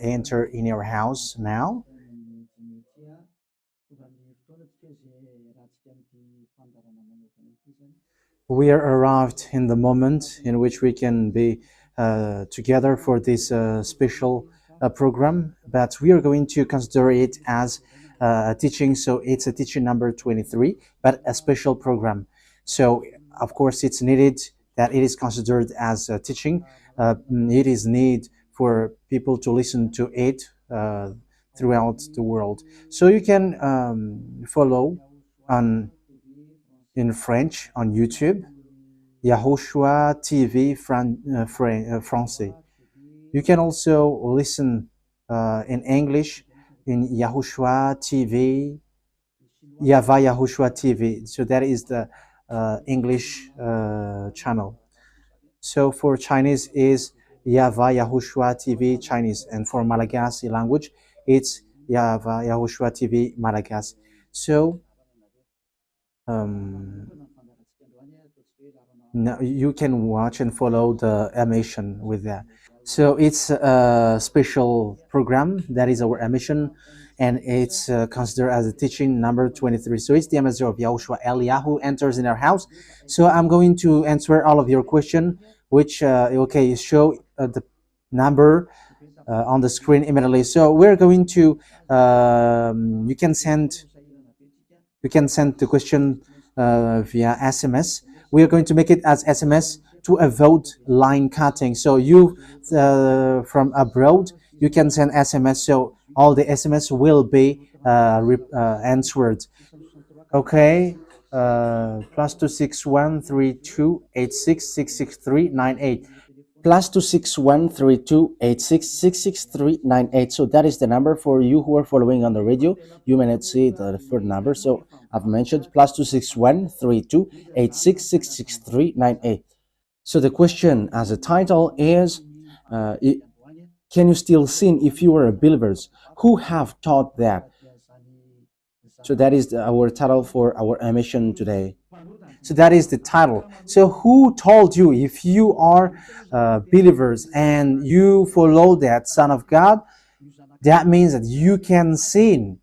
enter in your house now. We are arrived in the moment in which we can be together for this special program, but we are going to consider it as a teaching. So it's a teaching number 23, but a special program. So of course it's needed that it is considered as a teaching. It is need for people to listen to it throughout the world. So you can follow on in French on YouTube, YAHOSHUAH TV Français. You can also listen in English in YAHOSHUAH TV, YAHVAH YAHOSHUAH TV. So that is the English channel. So for Chinese is YAHVAH YAHOSHUAH TV Chinese, and for Malagasy language it's YAHVAH YAHOSHUAH TV Malagasy. So now you can watch and follow the emission with that. So it's a special program that is our emission, and it's considered as a teaching number 23. So it's the message of Yahushua Eliyahu enters in our house. So I'm going to answer all of your questions, which okay, show the number on the screen immediately. So we're going to you can send the question via SMS. We are going to make it as SMS to avoid line cutting. So you from abroad, you can send SMS. So all the SMS will be answered. Okay. +2613286666398. +2613286666398. So that is the number for you who are following on the radio. You may not see the third number, so I've mentioned +2613286666398. So the question as a title is, can you still sin if you are a believers? Who have taught that? So that is our title for our emission today. So that is the title. So who told you if you are believers and you follow that Son of God, that means that you can sin?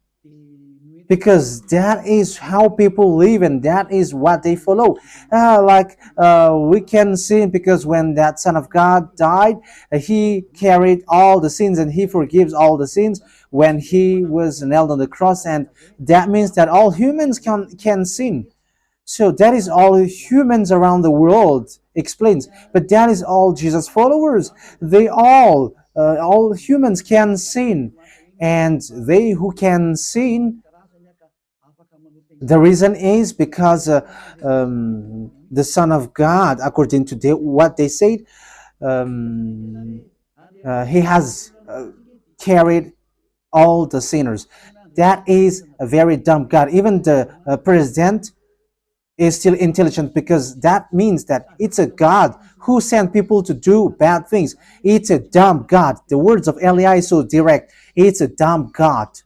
Because that is how people live and that is what they follow. We can sin because when that Son of God died, he carried all the sins and he forgives all the sins when he was nailed on the cross, and that means that all humans can sin. So that is all humans around the world explains. But that is all Jesus followers. They all humans can sin. And they who can sin, the reason is because the Son of God, according to what they said, he has carried all the sinners. That is a very dumb God. Even the president is still intelligent, because that means that it's a God who sent people to do bad things. It's a dumb God. The words of Eli is so direct. It's a dumb God.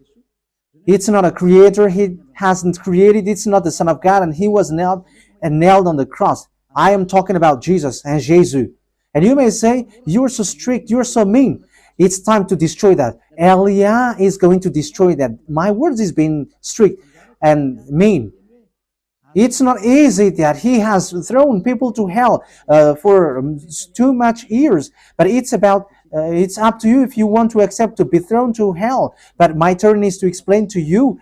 It's not a creator. He hasn't created. It's not the Son of God, and he was nailed on the cross. I am talking about Jesus and Jesus. And you may say, you're so strict, you're so mean. It's time to destroy that. Eli is going to destroy that. My words is being strict and mean. It's not easy that he has thrown people to hell for too much years. But it's about, it's up to you if you want to accept to be thrown to hell. But my turn is to explain to you,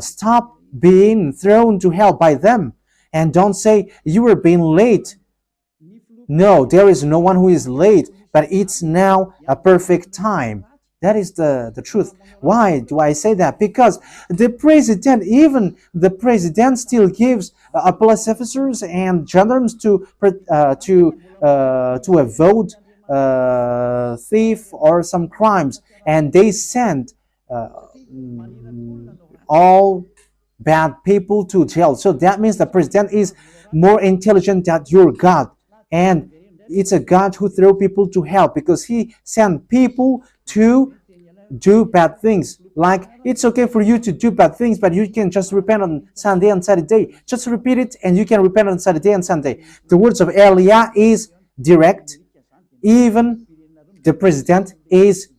stop being thrown to hell by them. And don't say you were being late. No, there is no one who is late, but it's now a perfect time. That is the truth. Why do I say that? Because the president, even the president, still gives police officers and gendarmes to avoid thief or some crimes, and they send all bad people to jail. So that means the president is more intelligent than your God, and it's a God who throw people to hell because he sent people to do bad things. Like, it's okay for you to do bad things, but you can just repent on Sunday and Saturday. Just repeat it and you can repent on Saturday and Sunday. The words of Elia is direct. Even the president is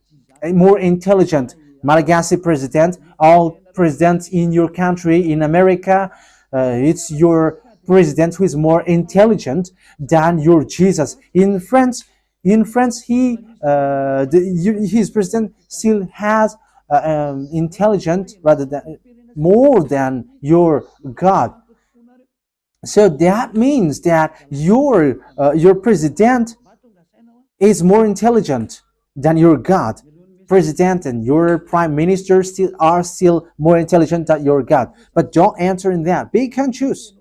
more intelligent. Malagasy president, all presidents in your country, in America, it's your president who is more intelligent than your Jesus. In France, his president still has intelligent rather than more than your God. So that means that your president is more intelligent than your God. President and your prime minister are still more intelligent than your God. But don't answer in that. Be and choose.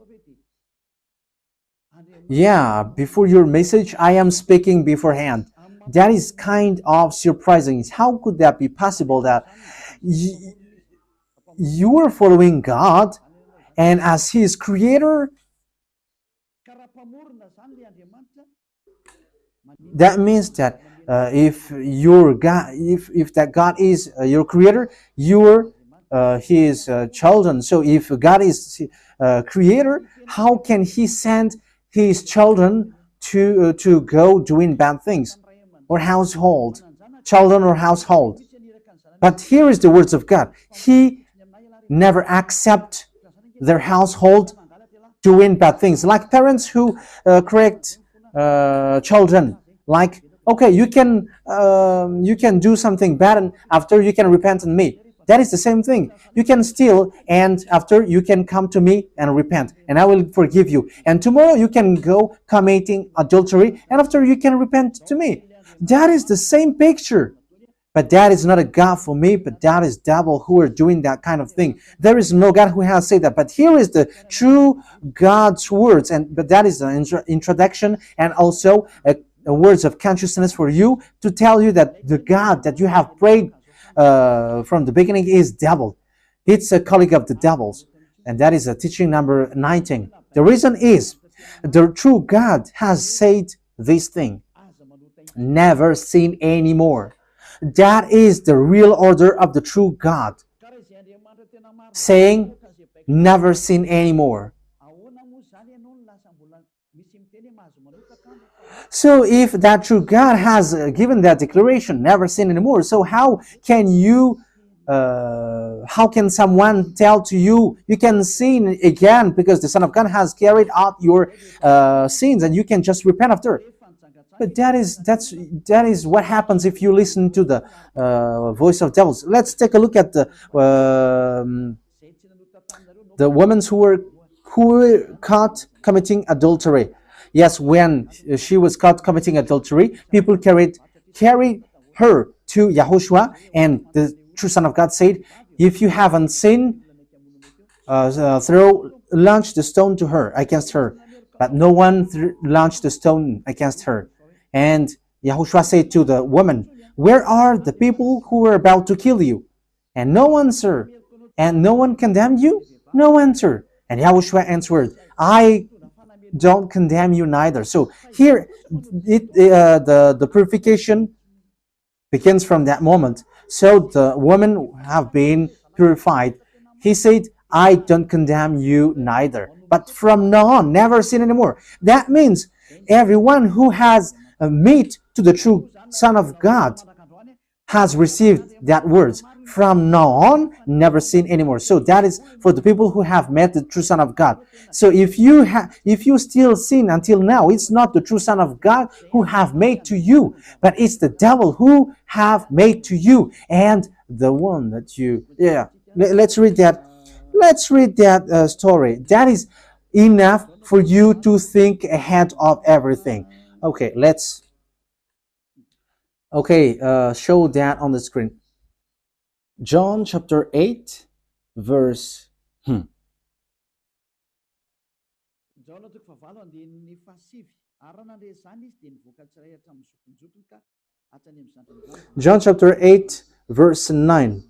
Yeah, before your message, I am speaking beforehand. That is kind of surprising. How could that be possible that you are following God and as His creator, that means that if your God, if that God is your creator, you're His children. So if God is creator, how can He send His children to go doing bad things or household, children or household? But here is the words of God. He never accept their household doing bad things, like parents who correct children. Like, okay, you can do something bad, and after you can repent on me. That is the same thing. You can steal, and after you can come to me and repent, and I will forgive you. And tomorrow you can go committing adultery, and after you can repent to me. That is the same picture. But that is not a God for me, but that is devil who are doing that kind of thing. There is no God who has said that. But here is the true God's words, but that is an introduction and also a words of consciousness for you to tell you that the God that you have prayed from the beginning is devil. It's a colleague of the devils. And that is a teaching number 19. The reason is the true God has said this thing. Never sin anymore. That is the real order of the true God, saying never sin anymore. So if that true God has given that declaration, never sin anymore, so how can someone tell to you, you can sin again because the Son of God has carried out your sins and you can just repent after? But that is what happens if you listen to the voice of devils. Let's take a look at the women who were caught committing adultery. Yes, when she was caught committing adultery, people carried her to YAHOSHUAH, and the true Son of God said, "If you haven't sinned, launch the stone to her against her." But no one launched the stone against her. And YAHOSHUAH said to the woman, "Where are the people who were about to kill you?" And no answer. And no one condemned you? No answer. And YAHOSHUAH answered, "I don't condemn you neither." So here, the purification begins from that moment. So the women have been purified. He said, "I don't condemn you neither. But from now on, never sin anymore." That means everyone who has meet to the true Son of God has received that words. From now on, never sin anymore. So that is for the people who have met the true Son of God. So if you still sin until now, it's not the true Son of God who have made to you, but it's the devil who have made to you. And the one that you, let's read that. Let's read that story. That is enough for you to think ahead of everything. Okay, show that on the screen. John chapter 8, verse. John chapter 8, verse 9.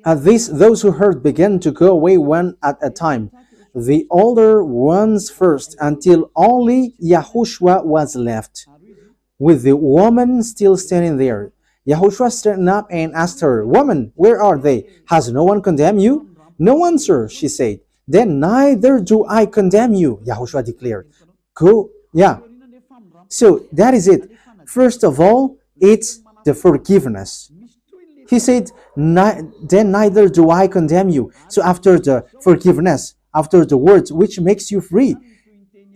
At this, those who heard began to go away one at a time, the older ones first, until only YAHOSHUAH was left, with the woman still standing there. YAHOSHUAH stood up and asked her, "Woman, where are they? Has no one condemned you?" "No one, sir," she said. "Then neither do I condemn you," YAHOSHUAH declared. Go, So that is it. First of all, it's the forgiveness. He said, then neither do I condemn you. So after the forgiveness, after the words which makes you free,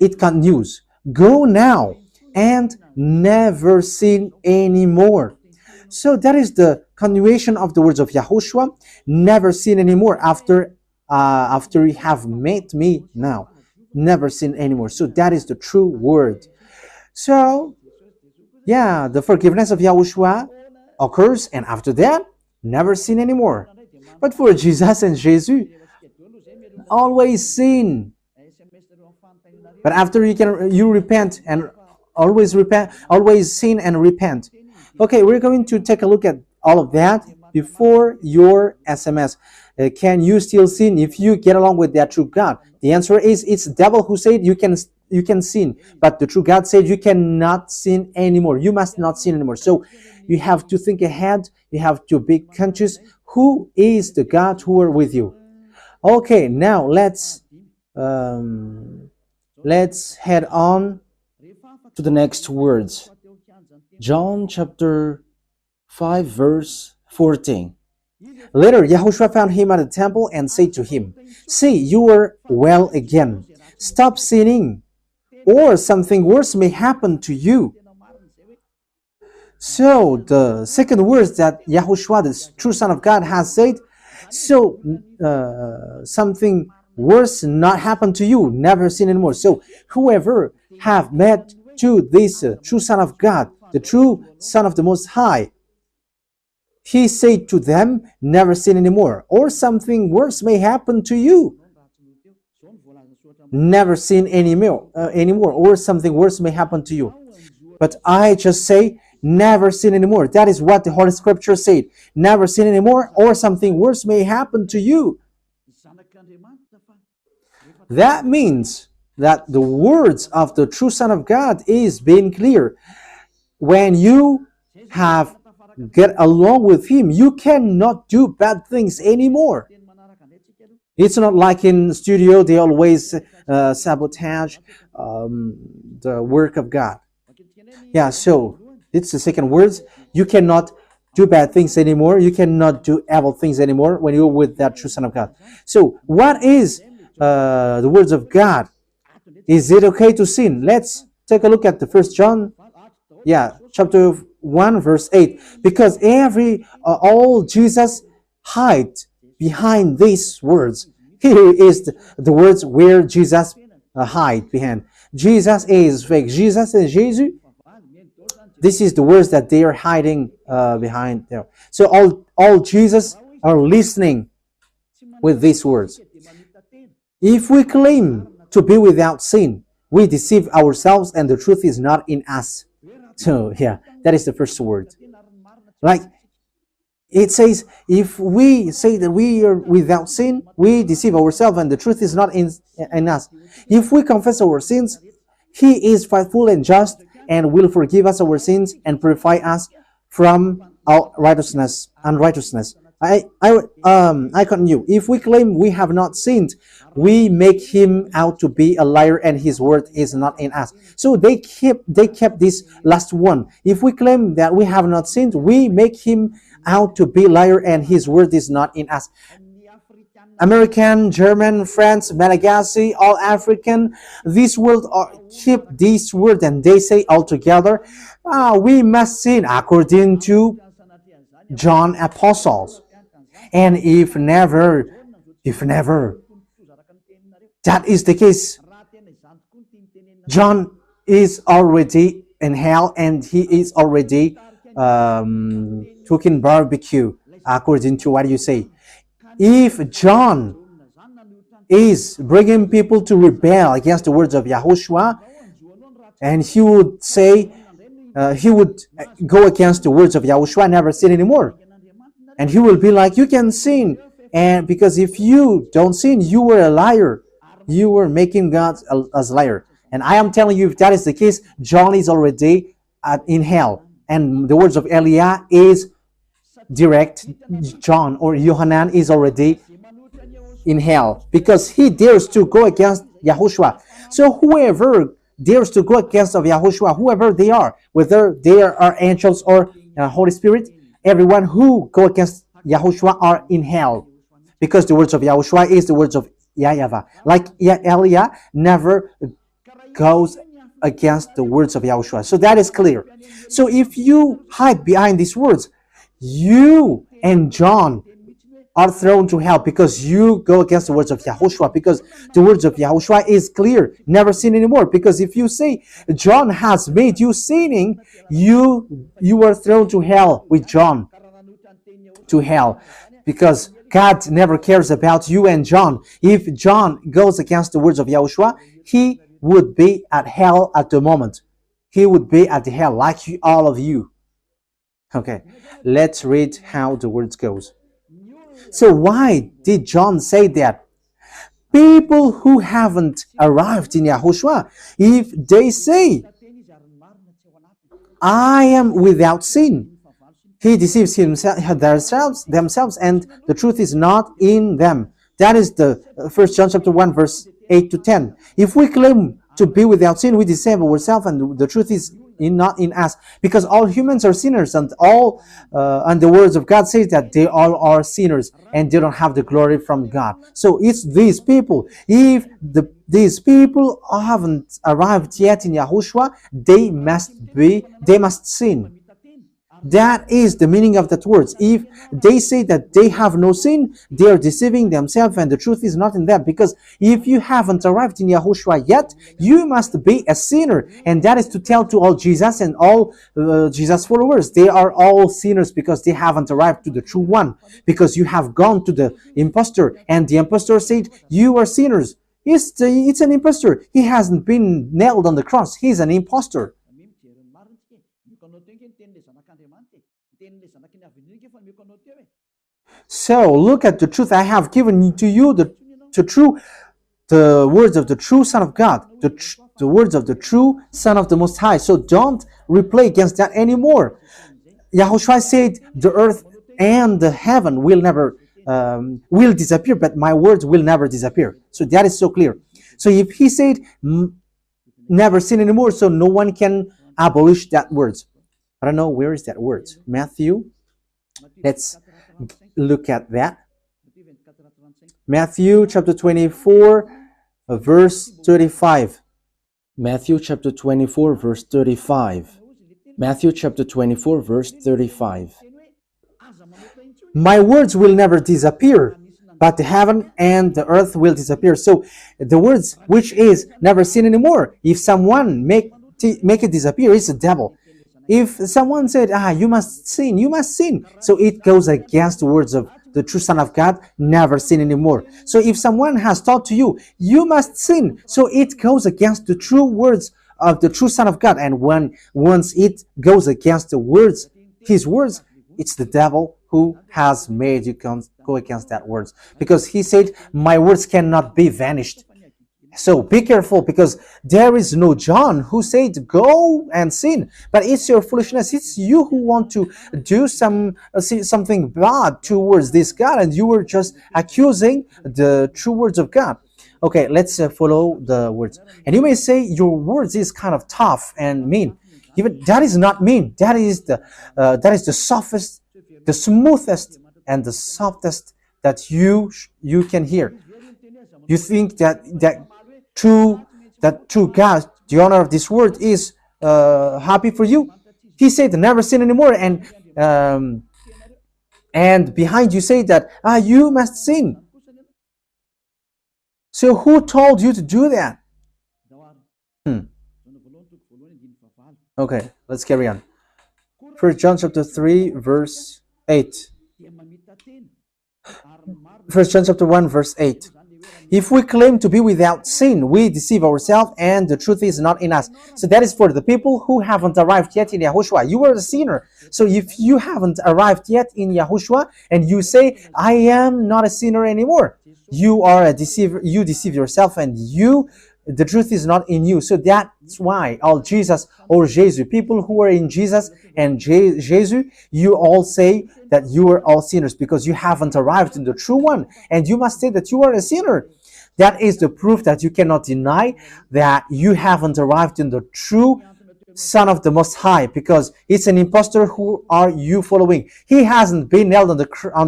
it continues. Go now and never sin anymore. So that is the continuation of the words of Yahushua. Never sin anymore after you have met me now. Never sin anymore. So that is the true word. So yeah, the forgiveness of Yahushua occurs, and after that, never sin anymore. But for Jesus and Jesus, always sin. But after you repent and always sin and repent. Okay, we're going to take a look at all of that before your SMS. Can you still sin if you get along with that true God? The answer is it's the devil who said you can sin, but the true God said you cannot sin anymore. You must not sin anymore. So you have to think ahead. You have to be conscious. Who is the God who are with you? Okay, now let's head on to the next words. John chapter 5 verse 14. Later, Yahushua found him at the temple and said to him, "See, you are well again. Stop sinning, or something worse may happen to you." So the second words that Yahushua, the true Son of God, has said, so something worse not happen to you, never sin anymore. So whoever have met to this true Son of God, the true Son of the Most High, he said to them, never sin anymore, or something worse may happen to you. Never sin anymore, or something worse may happen to you. But I just say, never sin anymore. That is what the Holy Scripture said. Never sin anymore, or something worse may happen to you. That means that the words of the true Son of God is being clear. When you have get along with him, you cannot do bad things anymore. It's not like in the studio, they always sabotage the work of God. Yeah, so it's the second words. You cannot do bad things anymore. You cannot do evil things anymore when you're with that true Son of God. So what is the words of God? Is it okay to sin? Let's take a look at the 1 John, chapter 1 verse 8. Because all Jesus hide behind these words. Here is the words where Jesus hide behind. Jesus is fake. Jesus and Jesus. This is the words that they are hiding behind there. So all Jesus are listening with these words. If we claim to be without sin, we deceive ourselves and the truth is not in us. So yeah, that is the first word. Like it says, if we say that we are without sin, we deceive ourselves and the truth is not in us. If we confess our sins, he is faithful and just and will forgive us our sins and purify us from our unrighteousness. I continue. If we claim we have not sinned, we make him out to be a liar and his word is not in us. So they kept this last one. If we claim that we have not sinned, we make him out to be liar and his word is not in us. American, German, French, Malagasy, all African, this world keep this word and they say all together, we must sin according to John apostles. And if never, that is the case, John is already in hell and he is already cooking barbecue, according to what you say. If John is bringing people to rebel against the words of Yahushua, and he would say, he would go against the words of Yahushua, never sin anymore. And he will be like, you can sin. And because if you don't sin, you were a liar. You were making God as a liar. And I am telling you, if that is the case, John is already in hell. And the words of Eliah is direct. John or Yohanan is already in hell because he dares to go against Yahushua. So whoever dares to go against of Yahushua, whoever they are, whether they are angels or Holy Spirit, everyone who go against Yahushua are in hell. Because the words of Yahushua is the words of YAHVAH. Like Elia never goes against the words of Yahushua. So that is clear. So if you hide behind these words, you and John are thrown to hell because you go against the words of Yahushua, because the words of Yahushua is clear, never sin anymore. Because if you say John has made you sinning, you are thrown to hell with John, to hell, because God never cares about you and John. If John goes against the words of Yahushua, he would be at hell at the moment. He would be at the hell like all of you. Okay, let's read how the words goes. So why did John say that? People who haven't arrived in Yahushua, if they say, I am without sin, he deceives themselves, and the truth is not in them. That is the 1 John chapter 1, verse 8 to 10. If we claim to be without sin, we deceive ourselves, and the truth is not in us, because all humans are sinners, and the words of God says that they all are sinners and they don't have the glory from God. So it's these people. If these people haven't arrived yet in Yahushua, they must sin. That is the meaning of that words. If they say that they have no sin, they are deceiving themselves, and the truth is not in them. Because if you haven't arrived in Yahushua yet, you must be a sinner. And that is to tell to all Jesus and all Jesus followers. They are all sinners because they haven't arrived to the true one. Because you have gone to the impostor, and the impostor said, you are sinners. It's an impostor. He hasn't been nailed on the cross. He's an impostor. So look at the truth I have given to you, the words of the true Son of God, the words of the true Son of the Most High. So don't replay against that anymore. Yahushua said the earth and the heaven will never will disappear, but my words will never disappear. So that is so clear. So if he said never sin anymore, so no one can abolish that words. I don't know, where is that word? Matthew. Let's look at that. Matthew chapter 24, verse 35. Matthew chapter 24, verse 35. Matthew chapter 24, verse 35. My words will never disappear, but the heaven and the earth will disappear. So the words which is never sin anymore, if someone make it disappear, it's the devil. If someone said, you must sin, you must sin. So it goes against the words of the true Son of God, never sin anymore. So if someone has taught to you, you must sin. So it goes against the true words of the true Son of God. And once it goes against the words, his words, it's the devil who has made you go against that words. Because he said, my words cannot be vanished. So be careful, because there is no John who said go and sin, but it's your foolishness. It's you who want to do something bad towards this God, and you were just accusing the true words of God. Okay, let's follow the words. And you may say your words is kind of tough and mean. Even that is not mean. That is the softest, the smoothest, and the softest that you can hear. You think that true God, the owner of this world, is happy for you. He said never sin anymore, and behind you say that you must sin. So who told you to do that? Okay, let's carry on. 1 John chapter 3, verse 8. 1 John chapter 1, verse 8. If we claim to be without sin, we deceive ourselves, and the truth is not in us. So that is for the people who haven't arrived yet in Yahushua. You are a sinner. So if you haven't arrived yet in Yahushua, and you say, I am not a sinner anymore, you are a deceiver. You deceive yourself, and the truth is not in you. So that's why all Jesus or Jesus, people who are in Jesus and Jesus, you all say that you are all sinners, because you haven't arrived in the true one, and you must say that you are a sinner. That is the proof that you cannot deny that you haven't arrived in the true Son of the Most High, because it's an impostor. Who are you following? He hasn't been nailed on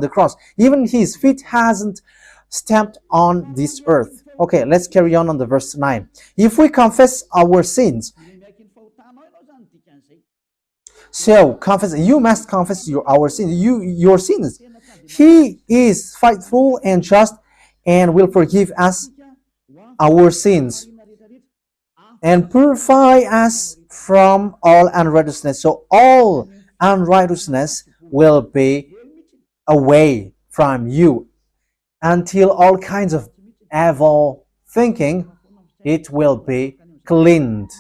the cross. Even his feet hasn't stamped on this earth. Okay, let's carry on the verse 9. If we confess our sins, so confess, you must confess our sins, your sins. He is faithful and just and will forgive us our sins and purify us from all unrighteousness. So all unrighteousness will be away from you until all kinds of evil thinking, it will be cleaned.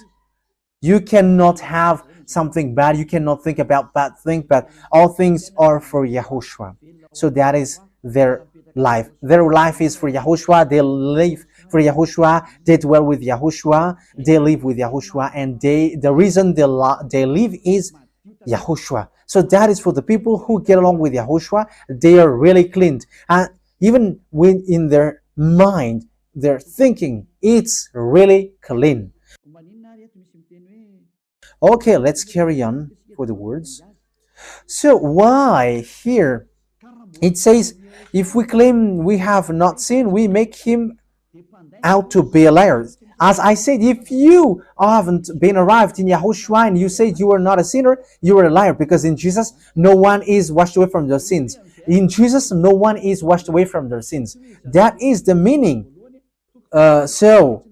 You cannot have something bad. You cannot think about bad things, but all things are for Yahushua. So that is their life. Their life is for Yahushua. They live for Yahushua. They dwell with Yahushua. They live with Yahushua. And the reason they live is Yahushua. So that is for the people who get along with Yahushua. They are really cleaned. And even when in their mind, their thinking, it's really clean. Okay, let's carry on for the words. So why here it says, if we claim we have not sinned, we make him out to be a liar. As I said, if you haven't been arrived in Yahushua and you said you are not a sinner, you are a liar, because in Jesus no one is washed away from their sins. In Jesus no one is washed away from their sins. That is the meaning. So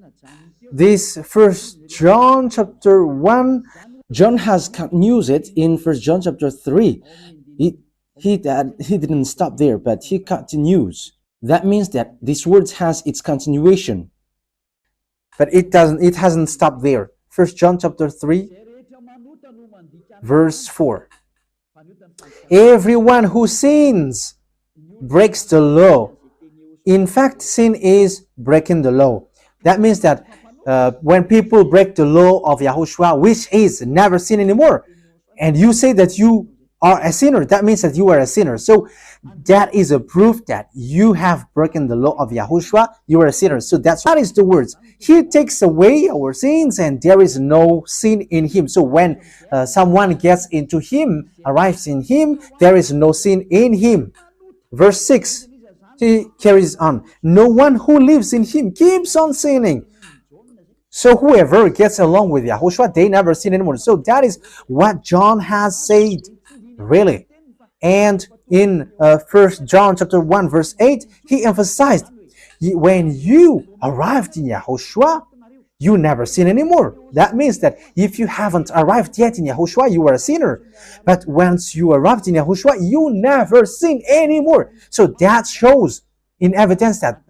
this First John chapter 1, John has continued it in First John chapter 3. He didn't stop there, but he continues. That means that this word has its continuation. But it hasn't stopped there. First John chapter 3, verse 4. Everyone who sins breaks the law. In fact, sin is breaking the law. That means that when people break the law of Yahushua, which is never sin anymore, and you say that you are a sinner, that means that you are a sinner. So that is a proof that you have broken the law of Yahushua. You are a sinner. So that is the words. He takes away our sins, and there is no sin in him. So when someone gets into him, arrives in him, there is no sin in him. Verse 6, he carries on. No one who lives in him keeps on sinning. So whoever gets along with Yahushua, they never sin anymore. So that is what John has said, really. And in 1 John chapter 1 verse 8, he emphasized, when you arrived in Yahushua, you never sin anymore. That means that if you haven't arrived yet in Yahushua, you are a sinner. But once you arrived in Yahushua, you never sin anymore. So that shows in evidence that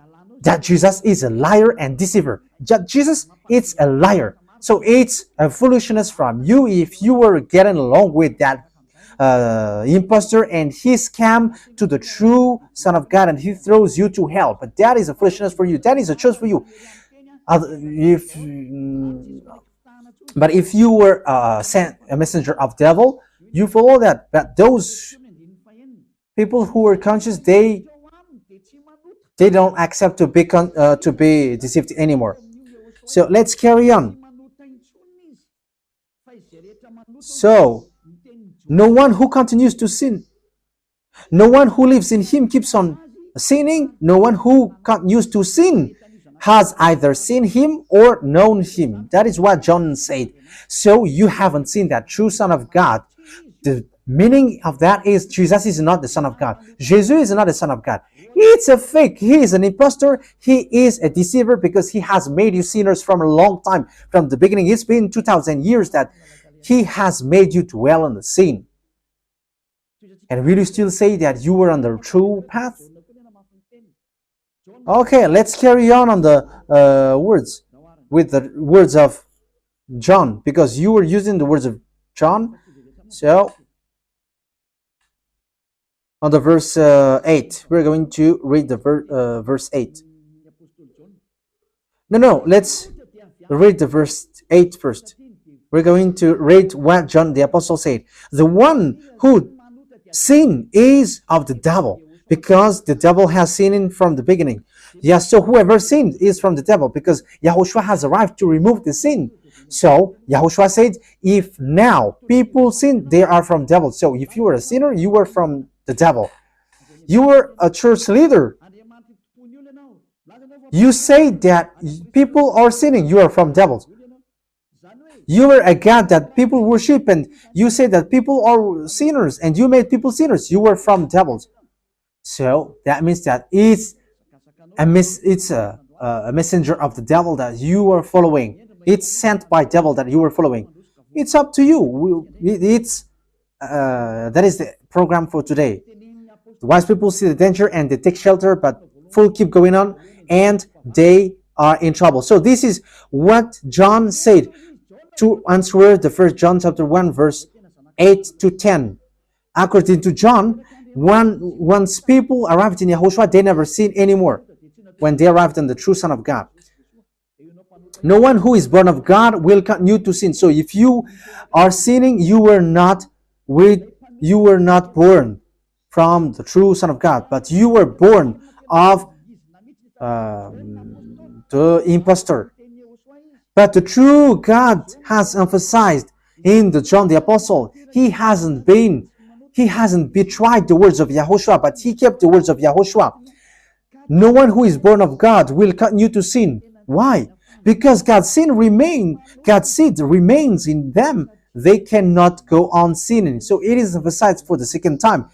Jesus is a liar and deceiver. Jesus is a liar. So it's a foolishness from you if you were getting along with that impostor and he scam to the true Son of God and he throws you to hell. But that is a foolishness for you. That is a choice for you. But if you were sent a messenger of devil, you follow that. But those people who are conscious, they don't accept to be deceived anymore. So let's carry on. So no one who continues to sin, no one who lives in him keeps on sinning. No one who continues to sin has either seen him or known him. That is what John said. So you haven't seen that true Son of God. The meaning of that is Jesus is not the Son of God. Jesus is not the Son of God. It's a fake. He is an impostor. He is a deceiver because he has made you sinners from a long time. From the beginning, it's been 2,000 years that he has made you dwell on the sin. And will you still say that you were on the true path? Okay, let's carry on the words with the words of John, because you were using the words of John. So on the verse 8, we're going to read the verse 8. No, let's read the verse 8 first. We're going to read what John the Apostle said. The one who sinned is of the devil, because the devil has sinned from the beginning. Yes, so whoever sinned is from the devil, because Yahushua has arrived to remove the sin. So Yahushua said, if now people sin, they are from devil. So if you were a sinner, you were from the devil. You were a church leader. You say that people are sinning, you are from devils. You were a God that people worship, and you say that people are sinners, and you made people sinners, you were from devils. So that means that it's a messenger of the devil that you are following. It's sent by devil that you are following. It's up to you. That is the program for today. The wise people see the danger and they take shelter, but fool keep going on and they are in trouble. So this is what John said to answer the 1 John chapter 1 verse 8 to 10. According to John, once people arrived in Yahushua, they never sin anymore when they arrived in the true Son of God. No one who is born of God will continue to sin. So if you are sinning, you were not born from the true Son of God, but you were born of the impostor. But the true God has emphasized in the John the Apostle, he hasn't betrayed the words of Yahushua, but he kept the words of Yahushua. No one who is born of God will continue to sin. Why? Because God's seed remains in them. They cannot go on sinning. So it is emphasized for the second time.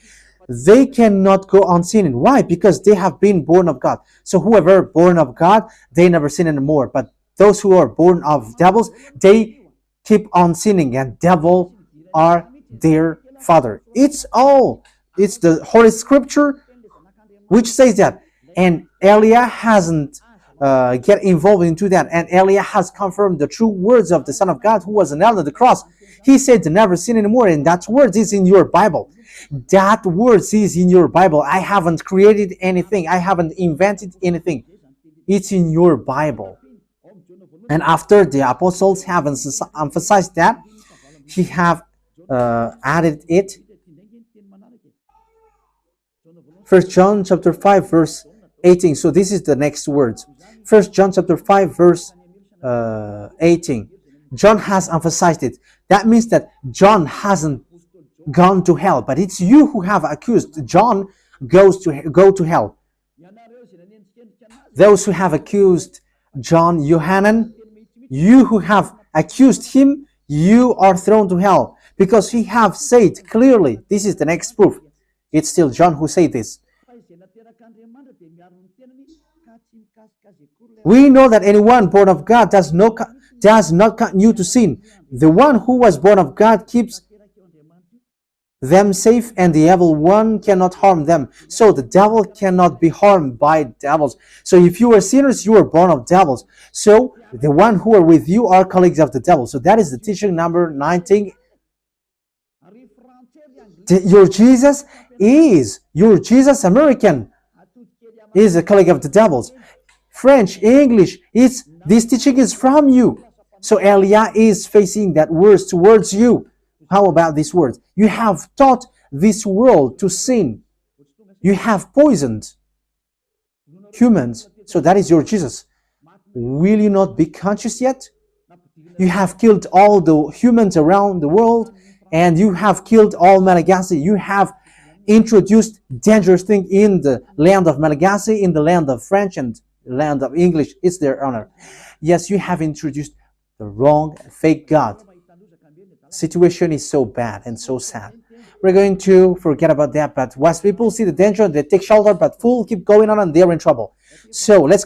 They cannot go on sinning. Why? Because they have been born of God. So whoever born of God, they never sin anymore. But those who are born of devils, they keep on sinning, and devil are their father. It's the Holy Scripture which says that. And Elia hasn't get involved into that. And Elia has confirmed the true words of the Son of God who was nailed on the cross. He said to never sin anymore, and that word is in your Bible. That word is in your Bible. I haven't created anything. I haven't invented anything. It's in your Bible. And after the apostles have emphasized that, he have added it. 1 John chapter 5 verse 18. So this is the next words. 1 John chapter 5 verse 18. John has emphasized it. That means that John hasn't gone to hell, but it's you who have accused John go to hell. Those who have accused John Yohanan, you who have accused him, you are thrown to hell, because he have said clearly. This is the next proof. It's still John who said this. We know that anyone born of God does not continue to sin. The one who was born of God keeps them safe, and the evil one cannot harm them. So the devil cannot be harmed by devils. So if you are sinners, you are born of devils. So the one who are with you are colleagues of the devil. So that is the teaching number 19. Your Jesus American is a colleague of the devils. French, English, this teaching is from you. So Elia is facing that words towards you. How about these words? You have taught this world to sin. You have poisoned humans. So that is your Jesus. Will you not be conscious yet? You have killed all the humans around the world, and you have killed all Malagasy. You have introduced dangerous things in the land of Malagasy, in the land of French, and the land of English. It's their honor. Yes, you have introduced the wrong, fake God. Situation is so bad and so sad. We're going to forget about that, but wise people see the danger, they take shelter, but fools keep going on and they're in trouble. So let's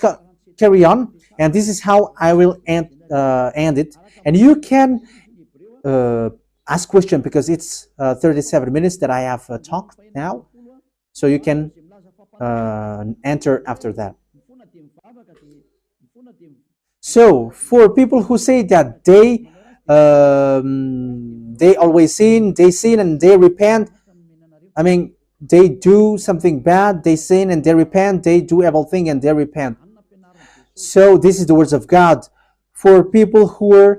carry on, and this is how I will end it. And you can ask question, because it's 37 minutes that I have talked now, so you can enter after that. So for people who say that they always sin, and they repent. I mean, they do something bad, they sin and they repent. They do evil thing and they repent. So this is the words of God. For people who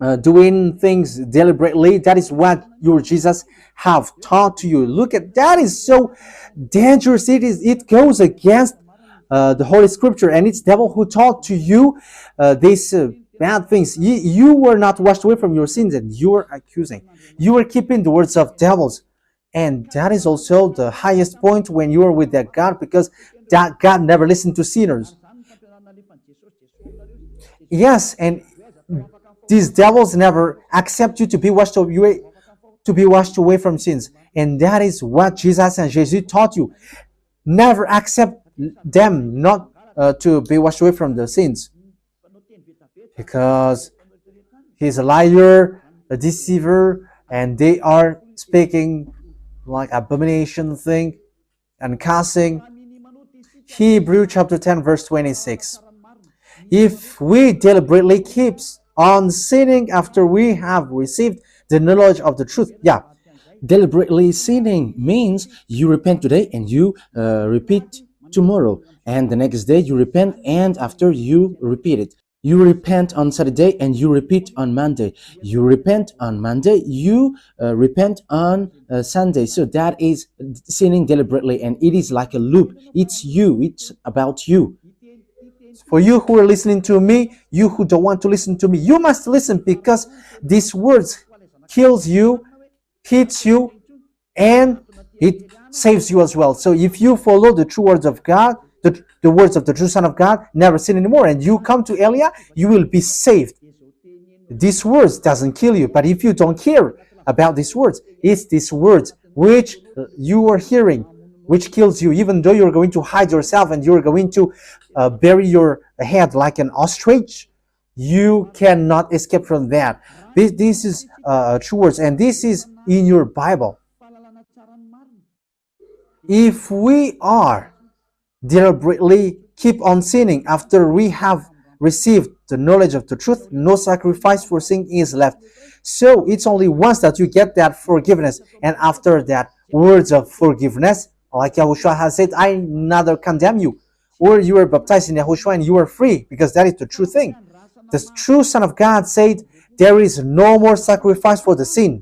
are doing things deliberately, that is what your Jesus have taught to you. Look at that, is so dangerous. It goes against the Holy Scripture, and it's devil who taught to you these bad things. You were not washed away from your sins, and you were accusing. You were keeping the words of devils. And that is also the highest point when you are with that God, because that God never listened to sinners. Yes, and these devils never accept you to be washed away from sins. And that is what Jesus and Jesus taught you. Never accept them not to be washed away from the sins, because he's a liar, a deceiver, and they are speaking like abomination thing and cussing. Hebrew chapter 10 verse 26. If we deliberately keep on sinning after we have received the knowledge of the truth, Deliberately sinning means you repent today and you repeat tomorrow, and the next day you repent, and after you repeat it. You repent on Saturday and you repeat on Monday. You repent on Monday, you repent on Sunday. So that is sinning deliberately, and it is like a loop. It's you, it's about you. for you who are listening to me, you who don't want to listen to me, you must listen, because these words kills you, hits you, and it saves you as well. So if you follow the true words of God, the words of the true Son of God, never sin anymore, and you come to Elia, you will be saved. These words doesn't kill you, but if you don't care about these words, it's these words which you are hearing which kills you, even though you're going to hide yourself and you're going to bury your head like an ostrich. You cannot escape from that. This is true words, and this is in your Bible. If we are deliberately keep on sinning after we have received the knowledge of the truth, no sacrifice for sin is left. So it's only once that you get that forgiveness, and after that words of forgiveness, like Yahushua has said, I neither condemn you. Or you are baptized in Yahushua and you are free, because that is the true thing. The true Son of God said, there is no more sacrifice for the sin,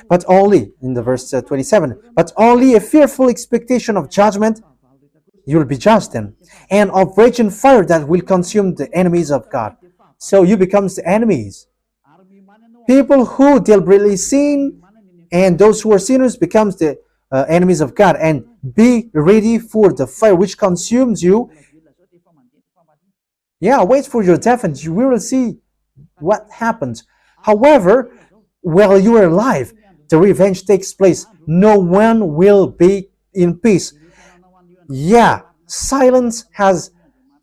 but only, in the verse 27, but only a fearful expectation of judgment. You will be judged then, and of raging fire that will consume the enemies of God. So you become the enemies. People who deliberately sin and those who are sinners becomes the enemies of God, and be ready for the fire which consumes you. Wait for your death and you will see what happens. However, while you are alive, the revenge takes place. No one will be in peace. Silence has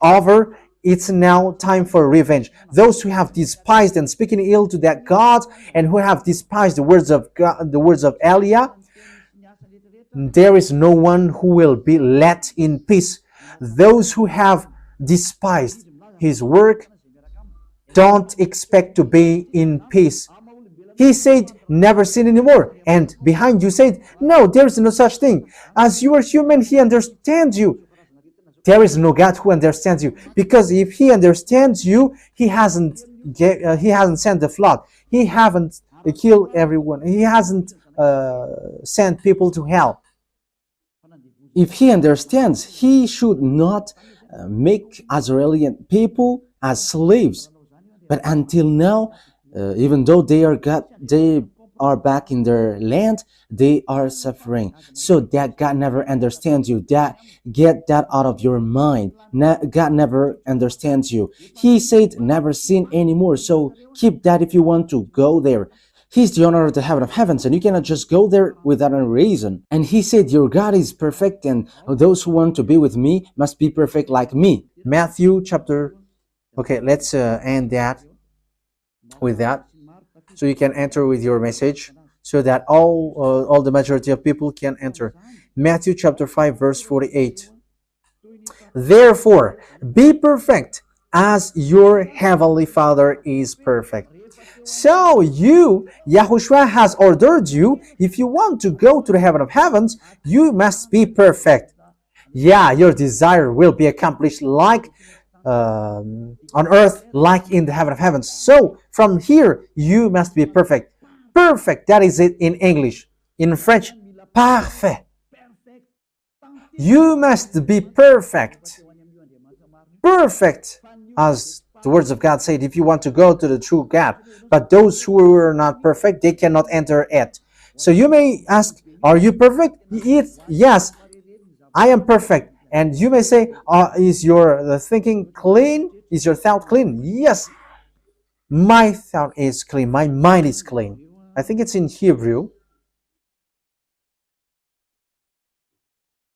over. It's now time for revenge. Those who have despised and speaking ill to that God, and who have despised the words of God, the words of Elia, there is no one who will be let in peace. Those who have despised his work don't expect to be in peace. He said, never sin anymore. And behind you said, no, there is no such thing. As you are human, he understands you. There is no God who understands you. Because if he understands you, he hasn't sent the flood. He hasn't killed everyone. He hasn't sent people to hell. If he understands, he should not make Israeli people as slaves. But until now, even though they are back in their land, they are suffering. So that God never understands you. Get that out of your mind. God never understands you. He said never sin anymore. So keep that if you want to go there. He's the owner of the heaven of heavens, and you cannot just go there without a reason. And he said, your God is perfect, and those who want to be with me must be perfect like me. Matthew chapter... Okay, let's end that with that, so you can enter with your message, so that all the majority of people can enter. Matthew chapter 5 verse 48. Therefore, be perfect as your heavenly Father is perfect. So Yahushua has ordered you, if you want to go to the heaven of heavens, you must be perfect. Your desire will be accomplished like on earth, like in the heaven of heavens. So from here, you must be perfect. Perfect, that is it in English. In French, parfait. You must be perfect. perfect, as the words of God said, if you want to go to the true God. But those who are not perfect, they cannot enter it. So you may ask, are you perfect? Yes, I am perfect. And you may say, is your thinking clean? Is your thought clean? Yes, my thought is clean. My mind is clean. I think it's in Hebrew.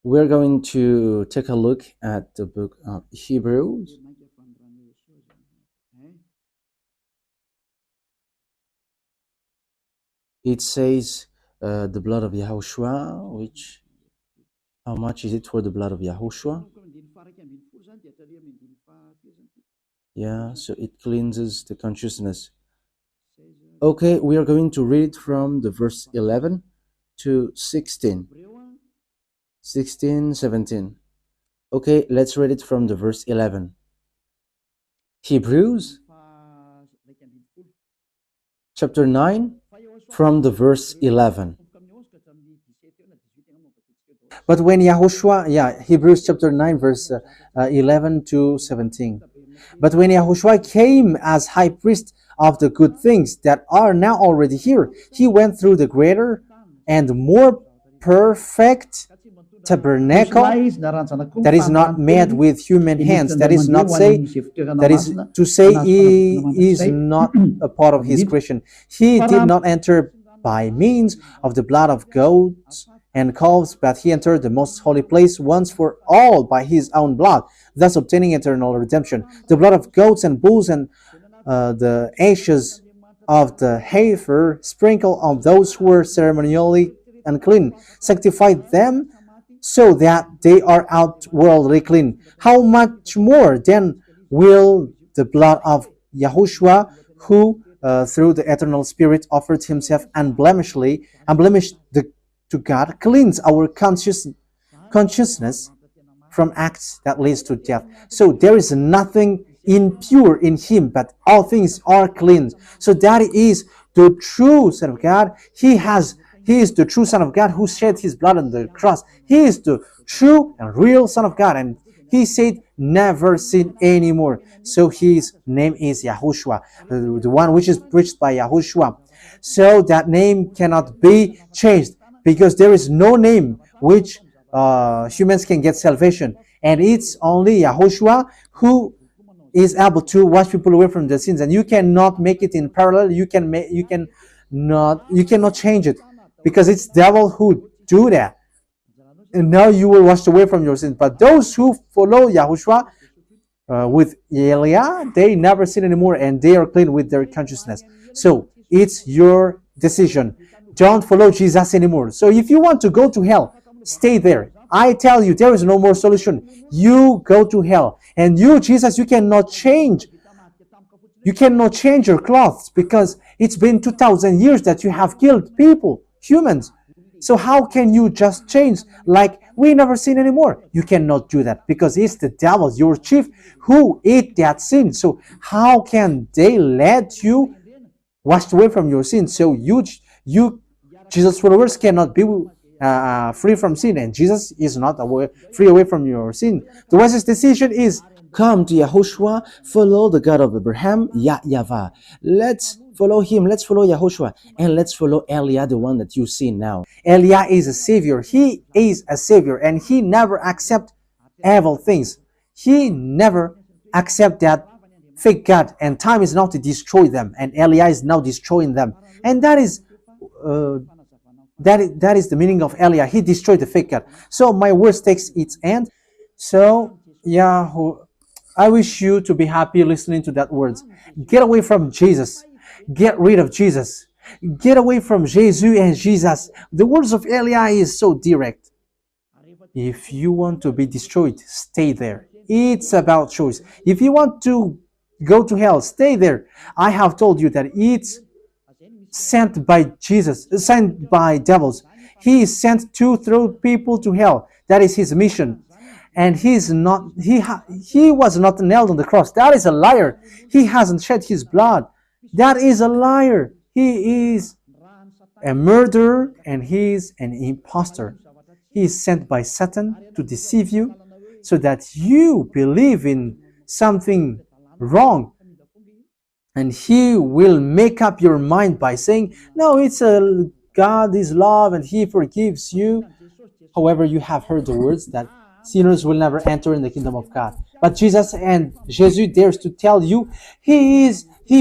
We're going to take a look at the book of Hebrews. It says the blood of Yahushua, which, how much is it for the blood of Yahushua? Yeah, so it cleanses the consciousness. Okay, we are going to read from the verse 11 to 16. 16, 17. Okay, let's read it from the verse 11. Hebrews chapter 9 from the verse 11. But when Yahushua, Hebrews chapter 9 verse 11 to 17. But when Yahushua came as high priest of the good things that are now already here, he went through the greater and more perfect tabernacle that is not made with human hands. That is to say he is not a part of his creation. He did not enter by means of the blood of goats and calves, but he entered the most holy place once for all by his own blood, thus obtaining eternal redemption. The blood of goats and bulls and the ashes of the heifer sprinkled on those who were ceremonially unclean sanctified them so that they are outwardly clean. How much more then will the blood of Yahushua, who through the eternal Spirit offered himself unblemished to God, cleanse our consciousness from acts that leads to death. So there is nothing impure in him, but all things are clean. So that is the true Son of God. He is the true Son of God who shed his blood on the cross. He is the true and real Son of God. And he said, never sin anymore. So his name is Yahushua, the one which is preached by Yahushua. So that name cannot be changed, because there is no name which humans can get salvation. And it's only Yahushua who is able to wash people away from their sins. And you cannot make it in parallel. You cannot change it, because it's devil who do that. And now you will wash away from your sins. But those who follow Yahushua with Elia, they never sin anymore, and they are clean with their consciousness. So it's your decision. Don't follow Jesus anymore. So if you want to go to hell, stay there. I tell you, there is no more solution. You go to hell. And you, Jesus, you cannot change. You cannot change your clothes, because it's been 2,000 years that you have killed people, humans. So how can you just change like we never sin anymore? You cannot do that, because it's the devil, your chief, who ate that sin. So how can they let you wash away from your sin? So you Jesus followers cannot be free from sin, and Jesus is not free away from your sin. The wisest decision is come to Yahushua, follow the God of Abraham, YAHVAH. Let's follow him, let's follow Yahushua, and let's follow Elia, the one that you see now. Elia is a savior. He is a savior, and he never accept evil things. He never accept that fake God, and time is now to destroy them, and Elia is now destroying them. And that is the meaning of Elia. He destroyed the fake God. So my words takes its end. So I wish you to be happy listening to that words. Get away from Jesus. Get rid of Jesus. Get away from Jesus and Jesus. The words of Elia is so direct. If you want to be destroyed, stay there. It's about choice. If you want to go to hell, stay there. I have told you that it's sent by Jesus, sent by devils. He is sent to throw people to hell. That is his mission. And he was not nailed on the cross. That is a liar. He hasn't shed his blood. That is a liar. He is a murderer, and he is an impostor. He is sent by Satan to deceive you, so that you believe in something wrong, and he will make up your mind by saying, no, it's a God is love and he forgives you. However, you have heard the words that sinners will never enter in the kingdom of God. But Jesus dares to tell you he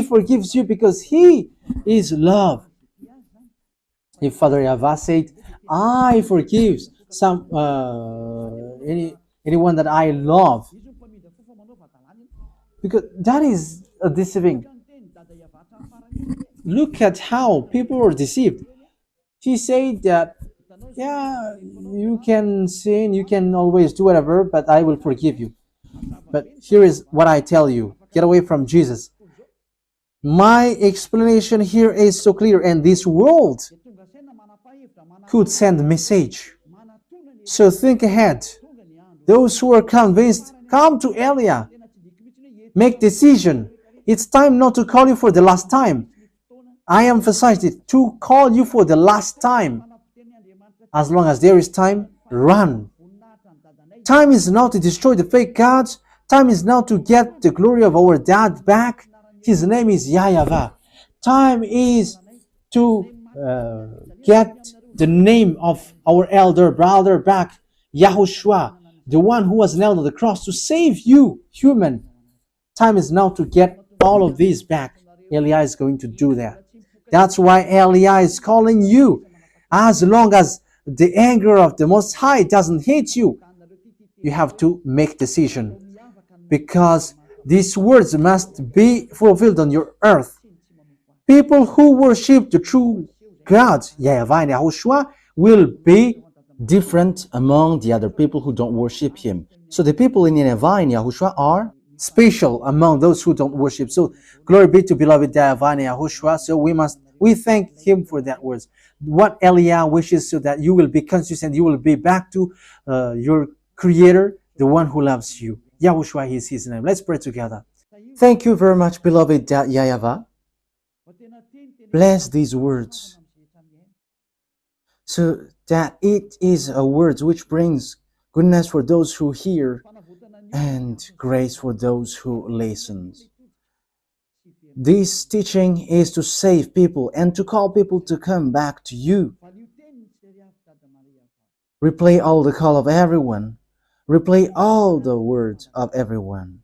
forgives you because he is love. If Father YAHVAH said, I forgive anyone that I love, because that is a deceiving. Look at how people are deceived. He said that, yeah, you can sin, you can always do whatever, but I will forgive you. But here is what I tell you. Get away from Jesus. My explanation here is so clear, and this world could send a message. So think ahead. Those who are convinced, come to Elia. Make decision. It's time not to call you for the last time. I emphasized it, to call you for the last time. As long as there is time, run. Time is now to destroy the fake gods. Time is now to get the glory of our dad back. His name is YAHVAH. Time is to get the name of our elder brother back, YAHOSHUAH, the one who was nailed on the cross to save you, human. Time is now to get all of these back. Elia is going to do that. That's why Elia is calling you. As long as the anger of the Most High doesn't hit you, you have to make decision, because these words must be fulfilled on your earth. People who worship the true God, YAHVAH and YAHOSHUAH, will be different among the other people who don't worship him. So the people in YAHVAH and YAHOSHUAH are special among those who don't worship. So glory be to beloved YAHVAH and YAHOSHUAH. So we thank him for that words. What Elia wishes, so that you will be conscious and you will be back to your Creator, the one who loves you. YAHOSHUAH is his name. Let's pray together. Thank you very much, beloved YAHVAH. Bless these words, so that it is a word which brings goodness for those who hear and grace for those who listen. This teaching is to save people and to call people to come back to you. Replay all the call of everyone. Replay all the words of everyone.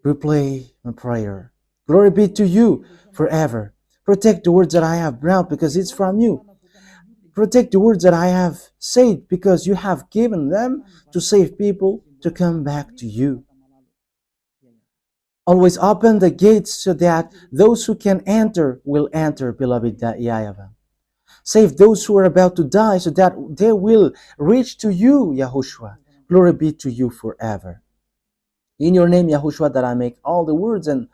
Replay my prayer. Glory be to you forever. Protect the words that I have brought, because it's from you. Protect the words that I have said, because you have given them to save people to come back to you. Always open the gates so that those who can enter will enter, beloved YAHVAH. Save those who are about to die so that they will reach to you, YAHOSHUAH. Glory be to you forever. In your name, YAHOSHUAH, that I make all the words and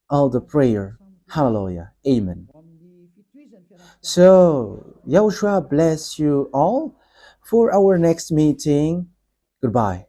all the prayer. Hallelujah. Amen. So, YAHOSHUAH bless you all for our next meeting. Goodbye.